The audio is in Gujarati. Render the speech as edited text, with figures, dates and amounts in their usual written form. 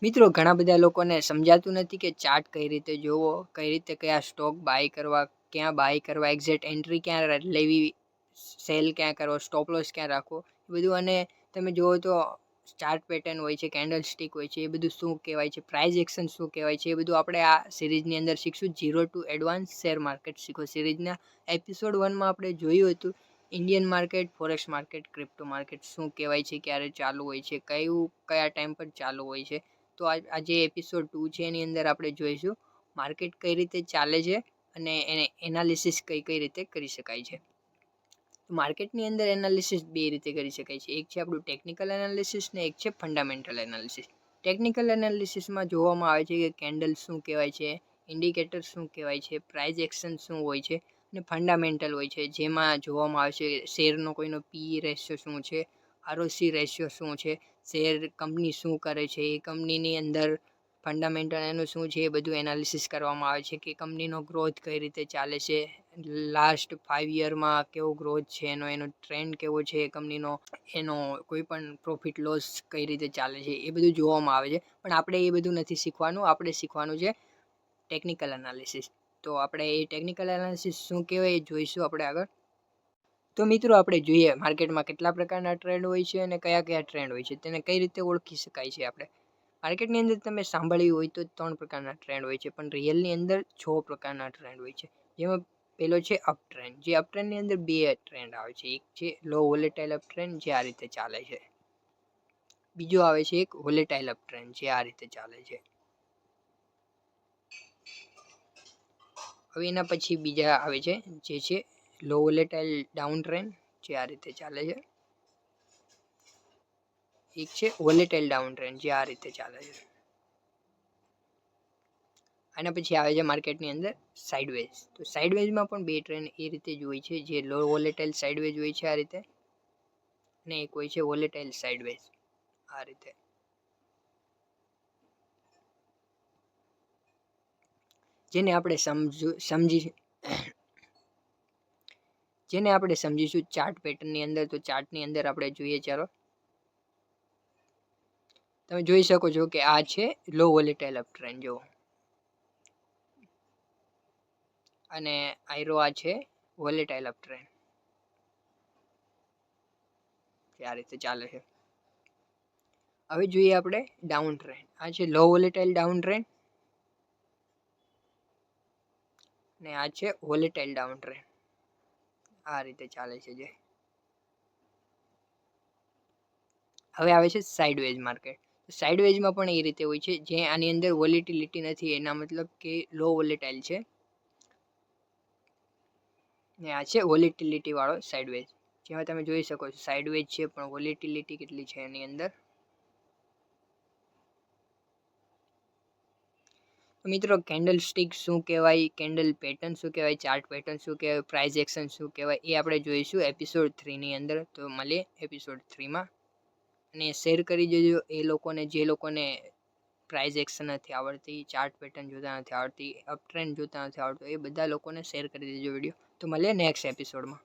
મિત્રો ઘણા બધા લોકોને સમજાતું નથી કે ચાર્ટ કઈ રીતે જોવો, કઈ રીતે કયા સ્ટોક બાય કરવા, ક્યાં બાય કરવા, એક્ઝેક્ટ એન્ટ્રી ક્યાં લેવી, સેલ ક્યાં કરવો, સ્ટોપ લોસ ક્યાં રાખવો, એ બધું. અને તમે જુઓ તો ચાર્ટ પેટર્ન હોય છે, કેન્ડલ સ્ટિક હોય છે, એ બધું શું કહેવાય છે, પ્રાઇઝ એક્શન શું કહેવાય છે, એ બધું આપણે આ સિરીઝની અંદર શીખશું. 0 ટુ એડવાન્સ શેર માર્કેટ શીખો સિરીઝના એપિસોડ 1માં આપણે જોયું હતું Indian market, forex market, crypto market શું કહેવાય છે, ક્યારે ચાલુ હોય છે, કયા ટાઈમ પર ચાલુ હોય છે. તો આજે એપિસોડ 2 છે, એની અંદર આપણે જોઈશું માર્કેટ કઈ રીતે ચાલે છે અને એને એનાલિસિસ કઈ રીતે કરી શકાય છે. માર્કેટની અંદર એનાલિસિસ બે રીતે કરી શકાય છે. એક છે આપણું ટેકનિકલ એનાલિસિસ ને એક છે ફંડામેન્ટલ એનાલિસિસ. ટેકનિકલ એનાલિસિસમાં જોવામાં આવે છે કે કેન્ડલ શું કહેવાય છે, ઇન્ડિકેટર શું કહેવાય છે, પ્રાઇઝ એક્શન શું હોય છે, અને ફંડામેન્ટલ હોય છે, જેમાં જોવામાં આવે છે શેરનો કોઈનો પી રેશિયો શું છે, આરઓસી રેશિયો શું છે, શેર કંપની શું કરે છે, એ કંપનીની અંદર ફંડામેન્ટલ એનું શું છે, એ બધું એનાલિસિસ કરવામાં આવે છે કે કંપનીનો ગ્રોથ કઈ રીતે ચાલે છે, લાસ્ટ 5 યરમાં કેવો ગ્રોથ છે, એનો ટ્રેન્ડ કેવો છે કંપનીનો, એનો કોઈ પણ પ્રોફિટ લોસ કઈ રીતે ચાલે છે, એ બધું જોવામાં આવે છે. પણ આપણે એ બધું નથી શીખવાનું, આપણે શીખવાનું છે ટેકનિકલ એનાલિસિસ. તો આપણે એ ટેકનિકલ એનાલિસિસ શું કહેવાય એ જોઈશું આપણે આગળ. તો મિત્રો આપણે જોઈએ માર્કેટમાં કેટલા પ્રકારના ટ્રેન્ડ હોય છે અને કયા કયા ટ્રેન્ડ હોય છે, તેને કઈ રીતે ઓળખી શકાય છે. આપણે માર્કેટની અંદર તમે સાંભળ્યું હોય તો 3 પ્રકારના ટ્રેન્ડ હોય છે, પણ રિયલની અંદર 6 પ્રકારના ટ્રેન્ડ હોય છે. જેમાં પેલો છે અપ ટ્રેન્ડ. જે અપ ટ્રેન્ડની અંદર 2 ટ્રેન્ડ આવે છે. એક છે લો વોલેટાઇલ અપ ટ્રેન્ડ, જે આ રીતે ચાલે છે. બીજો આવે છે એક વોલેટાઇલ અપ ટ્રેન્ડ, જે આ રીતે ચાલે છે. હવે એના પછી બીજા આવે છે જે છે લો વોલેટાઇલ ડાઉન ટ્રેન્ડ, જે આ રીતે ચાલે છે. એક છે વોલેટાઇલ ડાઉન ટ્રેન્ડ, જે આ રીતે ચાલે છે. આના પછી આવે છે માર્કેટની અંદર સાઇડવેઝ. તો સાઇડવેઝમાં પણ 2 ટ્રેન્ડ એ રીતે જ હોય છે, જે લો વોલેટાઇલ સાઇડવેઝ હોય છે આ રીતે, અને એક હોય છે વોલેટાઇલ સાઇડવેઝ આ રીતે. જેને આપણે સમજીશું ચાર્ટ પેટર્નની અંદર. તો ચાર્ટની અંદર આપણે જોઈએ, ચાલો તમે જોઈ શકો છો કે આ છે લો વોલેટાઇલ અપ ટ્રેન્ડ જો, અને આયરો આ છે વોલેટાઇલ અપ ટ્રેન્ડ, આ રીતે ચાલે છે. હવે જોઈએ આપણે ડાઉન ટ્રેન્ડ. આ છે લો વોલેટાઇલ ડાઉન ટ્રેન્ડ અને આ છે વોલેટાઇલ ડાઉન ટ્રેન્ડ, આ રીતે ચાલે છે. જે હવે આવે છે સાઇડવેઝ માર્કેટ. સાઇડવેઝમાં પણ એ રીતે હોય છે, જે આની અંદર વોલેટિલિટી નથી, એના મતલબ કે લો વોલેટાઇલ છે, ને આ છે વોલેટિલિટી વાળો સાઇડવેઝ. જેમાં તમે જોઈ શકો છો સાઇડવેઝ છે પણ વોલેટિલિટી કેટલી છે એની અંદર. મિત્રો કેન્ડલ સ્ટિક શું કહેવાય, કેન્ડલ પેટર્ન શું કહેવાય, ચાર્ટ પેટર્ન શું કહેવાય, પ્રાઇઝ એક્શન શું કહેવાય, એ આપણે જોઈશું એપિસોડ 3ની અંદર. તો મળીએ એપિસોડ 3માં. અને શેર કરી દેજો એ લોકોને જે લોકોને પ્રાઇઝ એક્શન નથી આવડતી, ચાર્ટ પેટર્ન જોતા નથી આવડતી, અપ ટ્રેન્ડ જોતા નથી આવડતું, એ બધા લોકોને શેર કરી દેજો વિડીયો. તો મળીએ નેક્સ્ટ એપિસોડમાં.